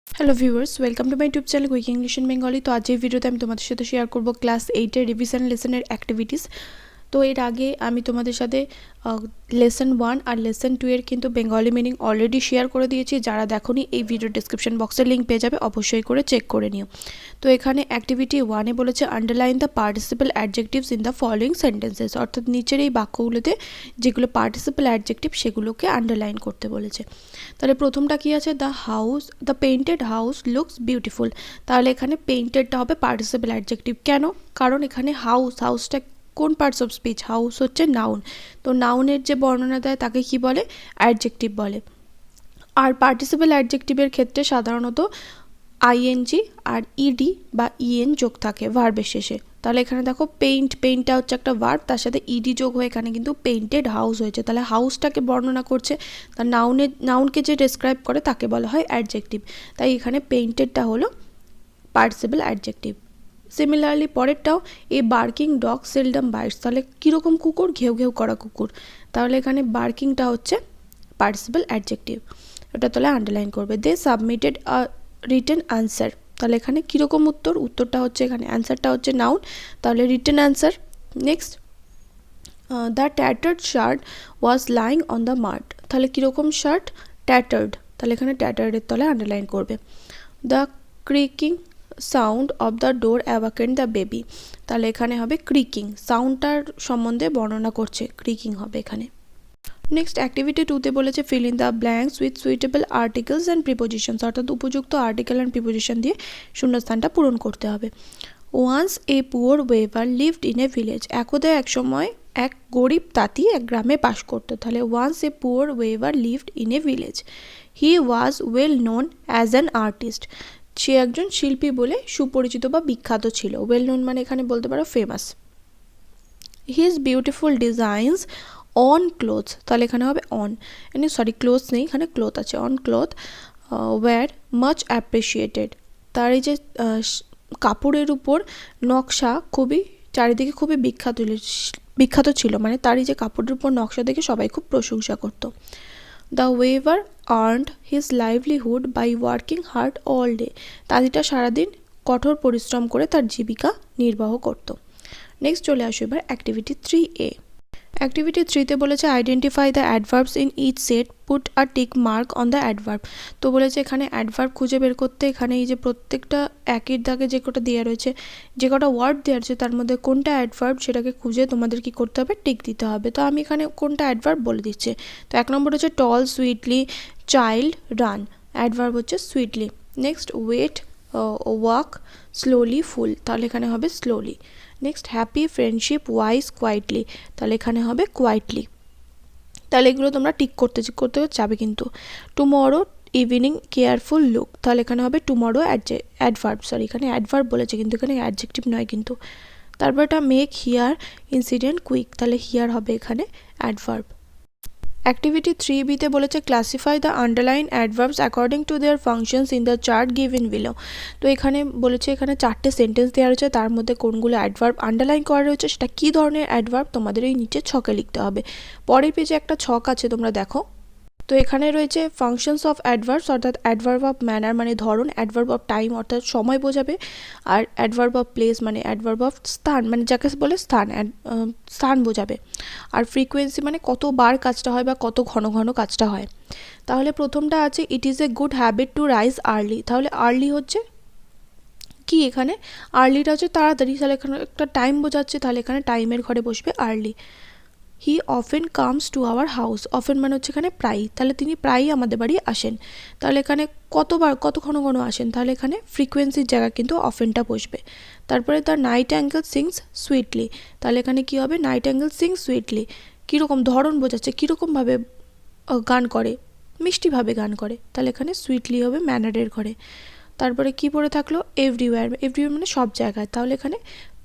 Hello viewers, welcome to my YouTube channel quick English in Bengali. তো আজ এই ভিডিওতে আমি তোমাদের সাথে শেয়ার করব ক্লাস 8-এর রিভিশন লেসনের অ্যাক্টিভিটিস। তো এর আগে আমি তোমাদের সাথে লেসন 1 আর লেসন 2 এর কিন্তু বেঙ্গলি মিনিং অলরেডি শেয়ার করে দিয়েছি। যারা দেখোনি এই ভিডিও ডেসক্রিপশন বক্সের লিঙ্ক পেয়ে যাবে, অবশ্যই করে চেক করে নিও। তো এখানে অ্যাক্টিভিটি 1-এ বলেছে underline the participle adjectives in the following sentences, অর্থাৎ নিচের এই বাক্যগুলোতে যেগুলো পার্টিসিপল অ্যাডজেক্টিভ সেগুলোকে আন্ডারলাইন করতে বলেছে। তাহলে প্রথমটা কি আছে, the painted house looks beautiful. তাহলে এখানে পেইন্টেডটা হবে পার্টিসিপল অ্যাডজেক্টিভ। কেন? কারণ এখানে হাউসটা কোন পার্টস অফ স্পিচ? হাউস হচ্ছে নাউন, তো নাউনের যে বর্ণনা দেয় তাকে কি বলে? অ্যাডজেক্টিভ বলে। আর পার্টিসিপল অ্যাডজেক্টিভের ক্ষেত্রে সাধারণত আইএনজি আর ইডি বা ইএন যোগ থাকে ভার্বের শেষে। তাহলে এখানে দেখো পেইন্টটা হচ্ছে একটা ভার্ব, তার সাথে ইডি যোগ হয়ে এখানে কিন্তু পেইন্টেড হাউস হয়েছে। তাহলে হাউসটাকে বর্ণনা করছে, তার নাউনকে যে ডেসক্রাইব করে তাকে বলা হয় অ্যাডজেক্টিভ। তাই এখানে পেইন্টেডটা হলো পার্টিসিপল অ্যাডজেক্টিভ। সিমিলারলি পরেরটাও, a barking dog seldom bites. তাহলে কীরকম কুকুর? ঘেউ ঘেউ করা কুকুর। তাহলে এখানে বার্কিংটা হচ্ছে পার্টিসিপল অ্যাডজেক্টিভ, ওটা তাহলে আন্ডারলাইন করবে। দে সাবমিটেড আ রিটেন আনসার। তাহলে এখানে কীরকম উত্তরটা হচ্ছে এখানে, অ্যান্সারটা হচ্ছে নাউন, তাহলে written answer. Next, the ট্যাটার্ড shirt was lying on the মাড। তাহলে কীরকম শার্ট? ট্যাটার্ড। তাহলে এখানে ট্যাটার্ডের তলে আন্ডারলাইন করবে। The creaking sound of the door awakened the baby. তাহলে এখানে হবে ক্রিকিং, সাউন্ডটার সম্বন্ধে বর্ণনা করছে, ক্রিকিং হবে এখানে। নেক্সট অ্যাক্টিভিটি 2-তে বলেছে fill in the blanks with suitable articles and prepositions, অর্থাৎ উপযুক্ত আর্টিকেল অ্যান্ড প্রিপোজিশন দিয়ে শূন্যস্থানটা পূরণ করতে হবে। Once a poor weaver lived in a village. একদা এক সময় এক গরিব তাঁতি এক গ্রামে বাস করতো। তাহলে once a poor weaver lived in a village. He was well known as an artist. সে একজন শিল্পী বলে সুপরিচিত বা বিখ্যাত ছিল। ওয়েল নোন মানে এখানে বলতে পারো famous. His beautiful designs on clothes. তাহলে এখানে হবে অন, ক্লোথস নেই, এখানে ক্লোথ আছে। On cloth were much appreciated. তার এই যে কাপড়ের উপর নকশা চারিদিকে খুবই বিখ্যাত ছিল, মানে তার এই যে কাপড়ের উপর নকশা দেখে সবাই খুব প্রশংসা করত। The weaver earned his livelihood by working hard all day. তাঁতিটা সারাদিন কঠোর পরিশ্রম করে তার জীবিকা নির্বাহ করত। নেক্সট চলে আসো এবার অ্যাক্টিভিটি 3A। অ্যাক্টিভিটি 3-তে বলেছে identify the adverbs in each set, put a tick mark on the adverb. তো বলেছে এখানে অ্যাডভার্ব খুঁজে বের করতে। এখানে এই যে প্রত্যেকটা একের দাগে যে কটা দেওয়া রয়েছে, যে কটা ওয়ার্ড দেওয়া রয়েছে তার মধ্যে কোনটা অ্যাডভার্ব সেটাকে খুঁজে তোমাদের কি করতে হবে? টিক দিতে হবে। তো আমি এখানে কোনটা অ্যাডভার্ব বলে দিচ্ছি। তো 1 নম্বর হচ্ছে tall, sweetly, child, run. Adverb হচ্ছে sweetly. Next wait, walk, slowly, full. তাহলে এখানে হবে slowly. Next happy, friendship, wise, quietly. তাহলে এখানে হবে কোয়াইটলি। তাহলে এগুলো তোমরা টিক করতে যাবে কিন্তু। Tomorrow evening, careful, look. তাহলে এখানে হবে টুমরো অ্যাডভার্ব, এখানে অ্যাডভার্ব বলেছে কিন্তু এখানে অ্যাডজেক্টিভ নয় কিন্তু। তারপর এটা মেক হিয়ার ইনসিডেন্ট কুইক। তাহলে হিয়ার হবে এখানে অ্যাডভার্ব। অ্যাক্টিভিটি 3B-তে বলেছে classify the underline adverbs according to their functions in the chart given below. তো এখানে বলেছে এখানে 4টে সেন্টেন্স দেওয়া রয়েছে, তার মধ্যে কোনগুলো অ্যাডভার্ব আন্ডারলাইন করা রয়েছে, সেটা কী ধরনের অ্যাডভার্ব তোমাদের এই নিচে ছকে লিখতে হবে। পরের পেজে একটা ছক আছে, তোমরা দেখো। তো এখানে রয়েছে ফাংশনস অফ অ্যাডভার্বস, অর্থাৎ অ্যাডভার্ব অফ ম্যানার মানে ধরন, অ্যাডভার্ব অফ টাইম অর্থাৎ সময় বোঝাবে, আর অ্যাডভার্ব অফ প্লেস মানে অ্যাডভার্ব অফ স্থান মানে যাকে বলে স্থান বোঝাবে, আর ফ্রিকোয়েন্সি মানে কতবার কাজটা হয় বা কত ঘন ঘন কাজটা হয়। তাহলে প্রথমটা আছে it is a good habit to rise early. তাহলে আর্লি হচ্ছে কি? এখানে আর্লিটা হচ্ছে তাড়াতাড়ি, তাহলে এখানে একটা টাইম বোঝাচ্ছে, তাহলে এখানে টাইমের ঘরে বসবে early. He often comes to our house. Often মানে হচ্ছে এখানে প্রায়, তাহলে তিনি প্রায়ই আমাদের বাড়ি আসেন। তাহলে এখানে কত ঘন ঘন আসেন, তাহলে এখানে ফ্রিকোয়েন্সির জায়গা কিন্তু অফেনটা বসবে। তারপরে the night angle sings sweetly. তাহলে এখানে কি হবে? নাইট অ্যাঙ্গেল সিংস সুইটলি, কীরকম ধরন বোঝাচ্ছে, কীরকমভাবে গান করে, মিষ্টিভাবে গান করে। তাহলে এখানে সুইটলি হবে ম্যানারের ঘরে। তারপরে কি পড়ে থাকলো? এভরিওয়্যার মানে সব জায়গায়। তাহলে এখানে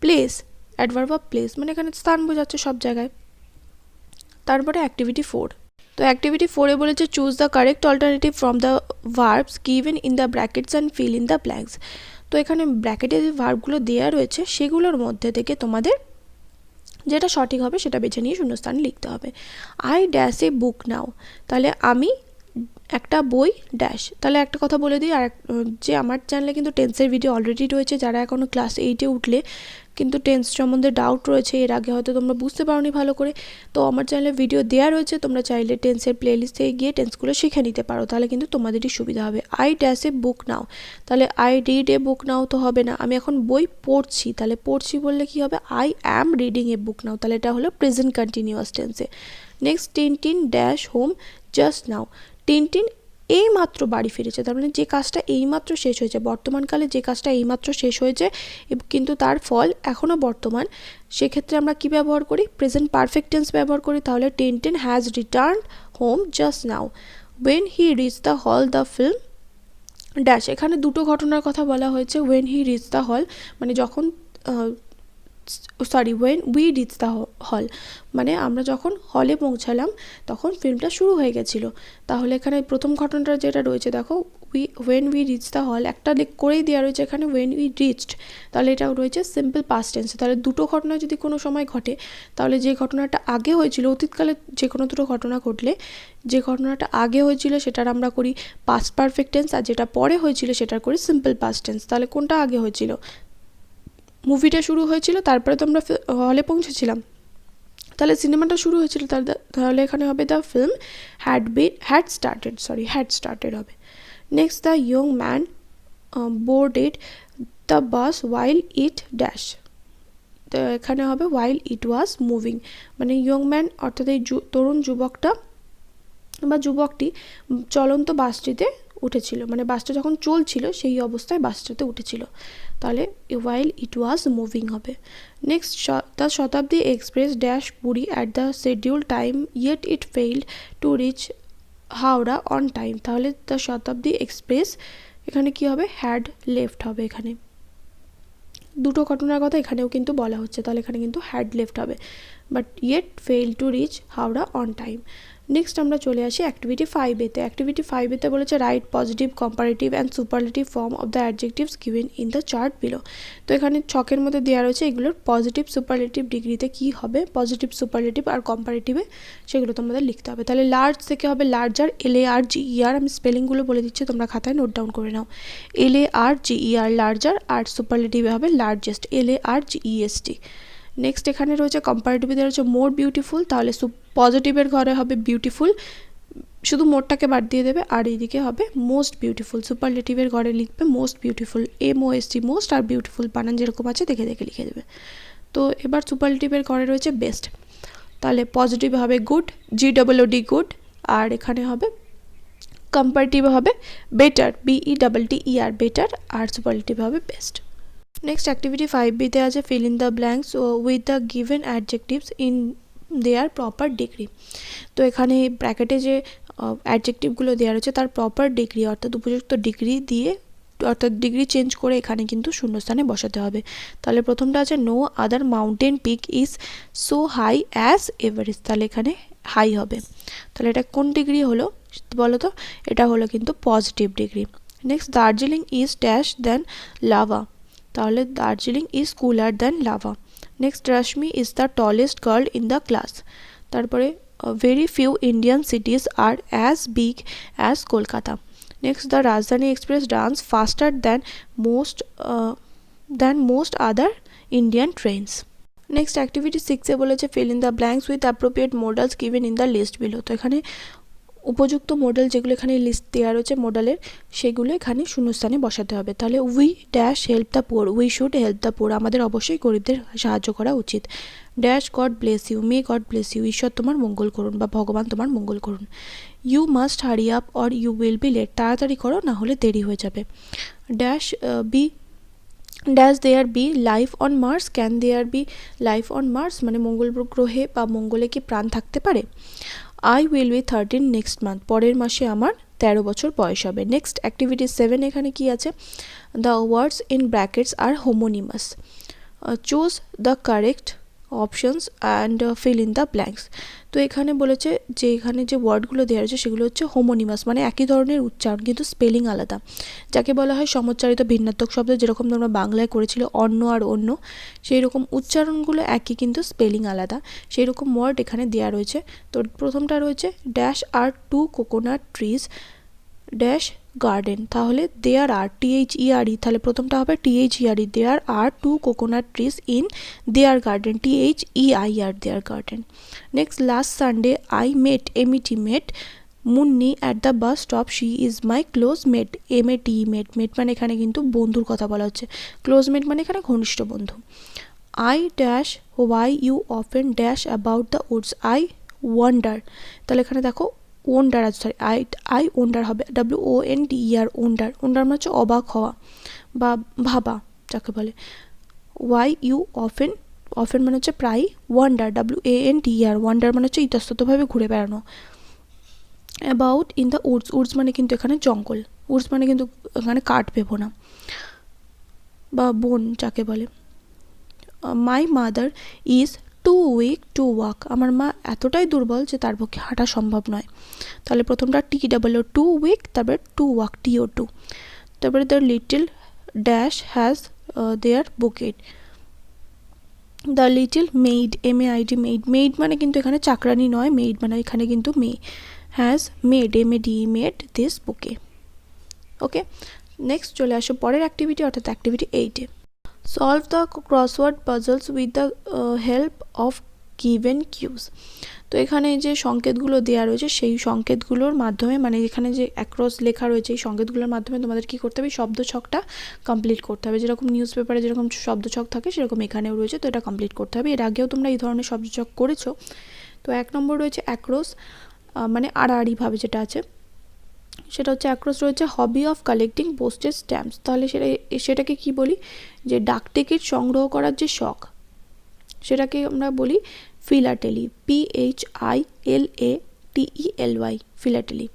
প্লেস, অ্যাডভার্ব অফ প্লেস মানে এখানে স্থান বোঝাচ্ছে সব জায়গায়। তারপরে অ্যাক্টিভিটি 4। তো অ্যাক্টিভিটি 4-এ বলেছে choose the correct alternative from the verbs given in the brackets and fill in the blanks. তো এখানে ব্র্যাকেটে যে ভার্বগুলো দেওয়া রয়েছে সেগুলোর মধ্যে থেকে তোমাদের যেটা সঠিক হবে সেটা বেছে নিয়ে শূন্যস্থান লিখতে হবে। আই ড্যাশ এ বুক নাও। তাহলে আমি একটা বই ড্যাশ। তাহলে একটা কথা বলে দিই, আর যে আমার চ্যানেলে কিন্তু টেন্সের ভিডিও অলরেডি রয়েছে, যারা এখনও ক্লাস 8-এ উঠলে কিন্তু টেন্স সম্বন্ধে ডাউট রয়েছে, এর আগে হয়তো তোমরা বুঝতে পারোনি ভালো করে, তো আমার চ্যানেলে ভিডিও দেওয়া রয়েছে, তোমরা চাইলে টেন্সের প্লেলিস্টে গিয়ে টেন্সগুলো শিখে নিতে পারো, তাহলে কিন্তু তোমাদেরই সুবিধা হবে। আই ড্যাশ এ বুক নাও, তাহলে আই রিড এ বুক নাও তো হবে না, আমি এখন বই পড়ছি, তাহলে পড়ছি বললে কি হবে, আই অ্যাম রিডিং এ বুক নাও, তাহলে এটা হলো প্রেজেন্ট কন্টিনিউয়াস টেন্সে। Next, Tintin dash home just now, Tintin এইমাত্র বাড়ি ফিরেছে, তার মানে যে কাজটা এইমাত্র শেষ হয়েছে, বর্তমানকালে যে কাজটা এইমাত্র শেষ হয়েছে কিন্তু তার ফল এখনও বর্তমান, সেক্ষেত্রে আমরা কি ব্যবহার করি, প্রেজেন্ট পারফেক্ট টেন্স ব্যবহার করি। তাহলে Tintin has returned home just now, when he reach the hall the film dash. এখানে দুটো ঘটনার কথা বলা হয়েছে, ওয়েন হি রিচ দ্য হল মানে যখন ওয়েন উই রিচ দ্য হল মানে আমরা যখন হলে পৌঁছালাম তখন ফিল্মটা শুরু হয়ে গেছিলো। তাহলে এখানে প্রথম ঘটনাটা যেটা রয়েছে দেখো, ওয়েন উই রিচ দ্য হল একটা করেই দেওয়া রয়েছে এখানে, ওয়েন উই রিচড, তাহলে এটা রয়েছে সিম্পল পাস্ট টেন্সে। তাহলে দুটো ঘটনা যদি কোনো সময় ঘটে, তাহলে যে ঘটনাটা আগে হয়েছিল, অতীতকালে যে কোনো দুটো ঘটনা ঘটলে যে ঘটনাটা আগে হয়েছিল সেটার আমরা করি পাস্ট পারফেক্ট টেন্স, আর যেটা পরে হয়েছিল সেটার করি সিম্পল পাস্ট টেন্স। তাহলে কোনটা আগে হয়েছিল, মুভিটা শুরু হয়েছিল তারপরে তো আমরা হলে পৌঁছেছিলাম, তাহলে সিনেমাটা শুরু হয়েছিল, তাহলে এখানে হবে দ্য ফিল্ম হ্যাড স্টার্টেড হবে। Next, the young man boarded the bus while it dash, তো এখানে হবে ওয়াইল ইট ওয়াজ মুভিং, মানে ইয়ং ম্যান অর্থাৎ এই তরুণ যুবকটা বা যুবকটি চলন্ত বাসটিতে উঠেছিল, মানে বাসটা যখন চলছিল সেই অবস্থায় বাসটাতে উঠেছিল, তাহলে ওয়াইল ইট ওয়াজ মুভিং হবে। Next, the Shatabdi express dash Puri at the schedule time yet it field to reach Howrah on time, তাহলে দ্য শতাব্দী এক্সপ্রেস এখানে কি হবে, হ্যাড লেফট হবে। এখানে দুটো ঘটনার কথা এখানেও কিন্তু বলা হচ্ছে, তাহলে এখানে কিন্তু হ্যাড লেফট হবে, but yet fail to reach Howrah on time. Next আমরা চলে আসি অ্যাক্টিভিটি 5A-তে। অ্যাক্টিভিটি 5A-তে বলেছে right positive, comparative and superlative form of the adjectives given in the chart below. তো এখানে ছকের মধ্যে দেওয়া রয়েছে এগুলোর পজিটিভ সুপারলেটিভ ডিগ্রিতে কি হবে, পজিটিভ সুপারলেটিভ আর কম্পারেটিভে সেগুলো তোমাদের লিখতে হবে। তাহলে লার্জ থেকে হবে লার্জার, LARGER, আমি স্পেলিংগুলো বলে দিচ্ছি তোমরা খাতায় নোট ডাউন করে নাও, LARGER লার্জার, আর সুপারলেটিভে হবে লার্জেস্ট, LARGEST। নেক্সট এখানে রয়েছে কম্পারেটিভে রয়েছে মোর বিউটিফুল, তাহলে পজিটিভের ঘরে হবে বিউটিফুল, শুধু মোরটাকে বাদ দিয়ে দেবে, আর এইদিকে হবে মোস্ট বিউটিফুল, সুপারলেটিভের ঘরে লিখবে মোস্ট বিউটিফুল, MOST মোস্ট, আর বিউটিফুল বানান যেরকম আছে দেখে দেখে লিখে দেবে। তো এবার সুপারলেটিভের ঘরে রয়েছে বেস্ট, তাহলে পজিটিভ হবে গুড, GOOD গুড, আর এখানে হবে কম্পারেটিভে হবে বেটার, BETTER বেটার, আর সুপারলেটিভে হবে বেস্ট। নেক্সট অ্যাক্টিভিটি 5B-তে আছে feel in the blanks with the given adjectives in their proper degree. তো এখানে ব্র্যাকেটে যে অ্যাডজেক্টিভগুলো দেওয়া রয়েছে তার প্রপার ডিগ্রি অর্থাৎ উপযুক্ত ডিগ্রি দিয়ে, অর্থাৎ ডিগ্রি চেঞ্জ করে এখানে কিন্তু শূন্যস্থানে বসাতে হবে। তাহলে প্রথমটা আছে no other mountain peak is so high as Everest, তাহলে এখানে হাই হবে। তাহলে এটা কোন ডিগ্রি হলো বলো তো, এটা হলো কিন্তু positive degree. Next, Darjeeling is dash than Lava, তাহলে Darjeeling is cooler than Lava. Next, Rashmi is the tallest girl in the class, তারপরে very few Indian cities are as big as Kolkata. Next, the Rajdhani express dance faster than most other Indian trains. Next activity 6-এ বলেছে fill in the blanks with appropriate modals given in the list below. তো এখানে উপযুক্ত model যেগুলো এখানে list দেওয়া রয়েছে মডেলের, সেগুলো এখানে শূন্যস্থানে বসাতে হবে। তাহলে we dash help the poor, we should help the poor, আমাদের অবশ্যই গরিবদের সাহায্য করা উচিত। Dash God bless you, may God bless you, ঈশ্বর তোমার মঙ্গল করুন বা ভগবান তোমার মঙ্গল করুন। You must hurry up or you will be late, তাড়াতাড়ি করো না হলে দেরি হয়ে যাবে। Dash dash there be life on Mars, can there be life on Mars, মানে মঙ্গল গ্রহে বা মঙ্গলে কি প্রাণ থাকতে পারে। I will be 13 next month, পরের মাসে আমার 13 বছর বয়স হবে। নেক্সট অ্যাক্টিভিটি 7 এখানে কি আছে, the words in brackets are homonymous, choose the correct options and fill in the blanks. তো এখানে বলেছে যে এখানে যে ওয়ার্ডগুলো দেওয়া রয়েছে সেগুলো হচ্ছে হোমোনিমাস, মানে একই ধরনের উচ্চারণ কিন্তু স্পেলিং আলাদা, যাকে বলা হয় সমোচ্চারিত ভিন্নাত্মক শব্দ, যেরকম তোমরা বাংলায় করেছিল অন্য আর অন্য, সেই রকম উচ্চারণগুলো একই কিন্তু স্পেলিং আলাদা, সেই রকম ওয়ার্ড এখানে দেওয়া রয়েছে। তো প্রথমটা রয়েছে dash are two coconut trees dash garden, তাহলে দেয়ার আর THERE, তাহলে প্রথমটা হবে THERE, there are 2 coconut trees in their garden, THEIR, their garden. Next, last Sunday I met met Munni at the bus stop, she is my close mate, MATE, mate মানে এখানে কিন্তু বন্ধুর কথা বলা হচ্ছে, ক্লোজ মেট মানে এখানে ঘনিষ্ঠ বন্ধু। I dash why you often dash about the woods, I wonder, তাহলে এখানে দেখো ওন্ডার আছে, সরি আই ওন্ডার হবে WONDER, ওন্ডার, ওন্ডার মানে হচ্ছে অবাক হওয়া বা ভাবা যাকে বলে। ওয়াই ইউ অফেন, অফেন মানে হচ্ছে প্রায়, ওয়ান্ডার WANDER, ওয়ান্ডার মানে হচ্ছে ইতস্ততভাবে ঘুরে বেড়ানো। About in the Woods, Woods মানে কিন্তু এখানে জঙ্গল, উডস মানে কিন্তু এখানে কাঠ ভেবো না বা বন যাকে বলে। My mother is too weak to walk, আমার মা এতটাই দুর্বল যে তার পক্ষে হাঁটা সম্ভব নয়, তাহলে প্রথমটা TOO, টু উইক, তারপরে টু ওয়াক TO2, তারপরে the little dash has their bucket, the little maid MAID, maid মানে কিন্তু এখানে চাকরানি নয়, মেইড মানে এখানে কিন্তু মেয়ে, has made MADE, made this বুকে। ওকে, নেক্সট চলে আসো পরের অ্যাক্টিভিটি, অর্থাৎ অ্যাক্টিভিটি 8-এ। Solve the crossword puzzles with the help of given clues. তো এখানে যে সংকেতগুলো দেওয়া রয়েছে সেই সংকেতগুলোর মাধ্যমে, মানে এখানে যে অ্যাক্রস লেখা রয়েছে এই সংকেতগুলোর মাধ্যমে তোমাদের কি করতে হবে, শব্দ ছকটা কমপ্লিট করতে হবে। যেরকম নিউজ পেপারে যেরকম শব্দ ছক থাকে সেরকম এখানেও রয়েছে, তো এটা কমপ্লিট করতে হবে। এর আগেও তোমরা এই ধরনের শব্দ ছক করেছো। তো 1 নম্বর রয়েছে অ্যাক্রস, মানে আড়াআড়িভাবে যেটা আছে সেটা হচ্ছে অ্যাক্রস রয়েছে hobby of collecting postage stamps, তাহলে সেটাকে কি বলি, যে ডাক টিকিট সংগ্রহ করার যে শখ সেটাকে আমরা বলি philately, PHILATELY, philately.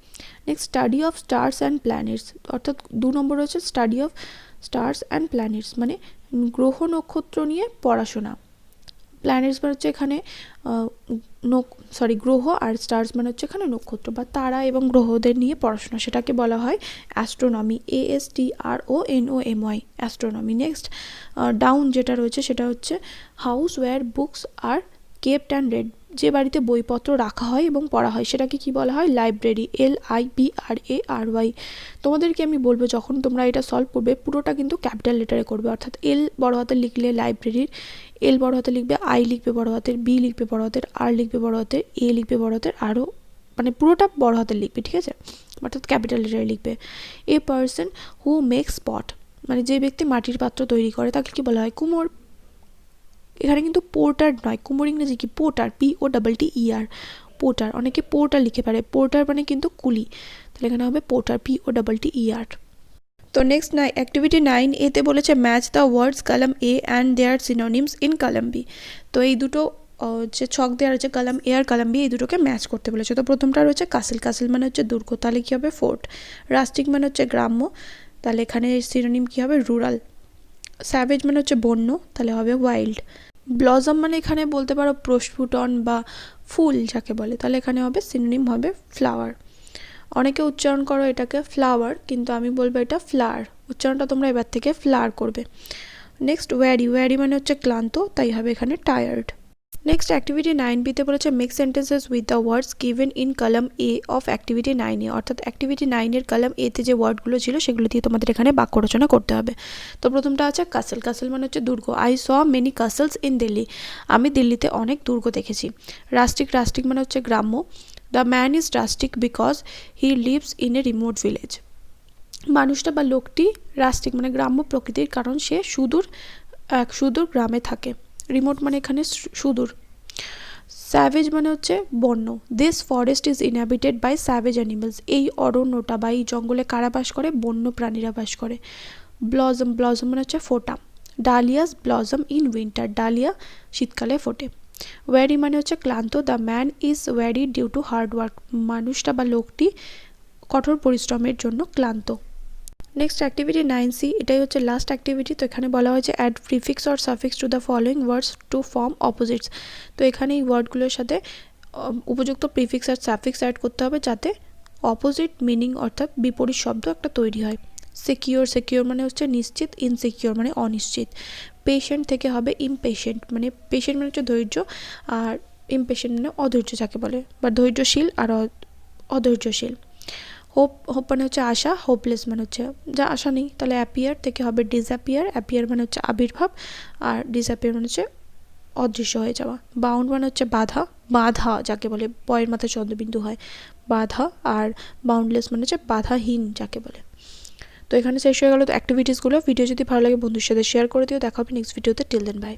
Next, study of stars and planets, অর্থাৎ 2 নম্বর রয়েছে study of stars and planets, মানে গ্রহ নক্ষত্র নিয়ে পড়াশোনা। প্ল্যানেটস মানে হচ্ছে এখানে গ্রহ, আর স্টার্স মানে হচ্ছে এখানে নক্ষত্র বা তারা এবং গ্রহদের নিয়ে পড়াশোনা, সেটাকে বলা হয় astronomy, ASTRONOMY, astronomy. Next, down যেটা রয়েছে সেটা হচ্ছে house where books are kept and read, যে বাড়িতে বইপত্র রাখা হয় এবং পড়া হয় সেটাকে কি বলা হয়, লাইব্রেরি, LIBRARY। তোমাদেরকে আমি বলবো যখন তোমরা এটা সলভ করবে পুরোটা কিন্তু ক্যাপিটাল লেটারে করবে, অর্থাৎ L বড় হাতে লিখলে লাইব্রেরির L বড় হাতে লিখবে, I লিখবে বড় হাতের, B লিখবে বড় হাতের, R লিখবে বড় হাতের, A লিখবে বড় হাতের, আরও মানে পুরোটা বড় হাতের লিখবে, ঠিক আছে, অর্থাৎ ক্যাপিটাল লেটারে লিখবে। এ পার্সন হু মেক্স পট, মানে যে ব্যক্তি মাটির পাত্র তৈরি করে তাকে কি বলা হয়, কুমোর। এখানে কিন্তু পোর্টার নয়, কুমোর ইংরেজি কি, পোর্টার, POTTER, পোর্টার, অনেকে পোর্টার লিখে পারে, পোর্টার মানে কিন্তু কুলি, তাহলে এখানে হবে পোর্টার, POTTER। তো নেক্সট অ্যাক্টিভিটি 9A-তে বলেছে match the words column A and there synonyms in column B। তো এই দুটো যে ছক দেওয়া রয়েছে column A R column B, এই দুটোকে ম্যাচ করতে বলেছে। তো প্রথমটা রয়েছে কাসেল, কাসেল মানে হচ্ছে দুর্গ, তাহলে কী হবে ফোর্ট। রাস্টিক মানে হচ্ছে গ্রাম্য, তাহলে এখানে সিনোনিম কী হবে, রুরাল। স্যাভেজ মানে হচ্ছে বন্য, তাহলে হবে ওয়াইল্ড। ব্লজম মানে এখানে বলতে পারো প্রস্ফুটন বা ফুল যাকে বলে, তাহলে এখানে হবে সিনোনিম হবে ফ্লাওয়ার। অনেকে উচ্চারণ করো এটাকে ফ্লাওয়ার, কিন্তু আমি বলবো এটা ফ্লাওয়ার, উচ্চারণটা তোমরা এবার থেকে ফ্লাওয়ার করবে। নেক্সট, ওয়ারি মানে হচ্ছে ক্লান্ত, তাই হবে এখানে টায়ার্ড। নেক্সট অ্যাক্টিভিটি 9B-তে বলেছে make sentences with the words given in column A of activity 9A, অর্থাৎ অ্যাক্টিভিটি 9-এর কলাম A-তে যে ওয়ার্ডগুলো ছিল সেগুলো দিয়ে তোমাদের এখানে বাক্য রচনা করতে হবে। তো প্রথমটা আছে কাসেল, কাসেল মানে হচ্ছে দুর্গ, I saw many castles in Delhi, আমি দিল্লিতে অনেক দুর্গ দেখেছি। রাস্টিক, রাস্টিক মানে হচ্ছে গ্রাম্য, the man is rustic because he lives in a remote village, মানুষটা বা লোকটি রাস্টিক মানে গ্রাম্য প্রকৃতির, কারণ সে সুদূর গ্রামে থাকে। রিমোট মানে এখানে সুদূর। স্যাভেজ মানে হচ্ছে বন্য, this forest is inhabited by savage animals, এই অরণ্যটা বা এই জঙ্গলে কারা বাস করে, বন্য প্রাণীরা বাস করে। ব্লজম, ব্লজম মানে হচ্ছে ফোটা, dahlias blossom in winter, dahlia শীতকালে ফোটে। ওয়ারি মানে হচ্ছে ক্লান্ত, the man is weary due to hard work, মানুষটা বা লোকটি কঠোর পরিশ্রমের জন্য ক্লান্ত। নেক্সট অ্যাক্টিভিটি 9C, এটাই হচ্ছে লাস্ট অ্যাক্টিভিটি। তো এখানে বলা হয়েছে add prefix or suffix to the following words to form opposites. তো এখানে এই ওয়ার্ডগুলোর সাথে উপযুক্ত প্রিফিক্স আর সাফিক্স অ্যাড করতে হবে যাতে অপোজিট মিনিং অর্থাৎ বিপরীত শব্দ একটা তৈরি হয়। সিকিওর, সিকিওর মানে হচ্ছে নিশ্চিত, ইনসিকিওর মানে অনিশ্চিত। পেশেন্ট থেকে হবে ইমপেশেন্ট, মানে পেশেন্ট মানে হচ্ছে ধৈর্য, আর ইমপেশেন্ট মানে অধৈর্য যাকে বলে, বা ধৈর্যশীল আর অধৈর্যশীল। হোপ হোপ মানে হচ্ছে আশা, হোপলেস মানে হচ্ছে যা আশা নেই, তাহলে অ্যাপিয়ার থেকে হবে ডিসঅ্যাপিয়ার। অ্যাপিয়ার মানে হচ্ছে আবির্ভাব, আর ডিসঅ্যাপিয়ার মানে হচ্ছে অদৃশ্য হয়ে যাওয়া। বাউন্ড মানে হচ্ছে বাধা, বাধা যাকে বলে, পয়ের মাথায় চন্দ্রবিন্দু হয়, বাধা। আর বাউন্ডলেস মানে হচ্ছে বাধাহীন যাকে বলে। তো এখানে শেষ হয়ে গেল তো অ্যাক্টিভিটিসগুলো। ভিডিও যদি ভালো লাগে বন্ধুর সাথে শেয়ার করে দিও। দেখা হবে নেক্সট ভিডিওতে। Till then by.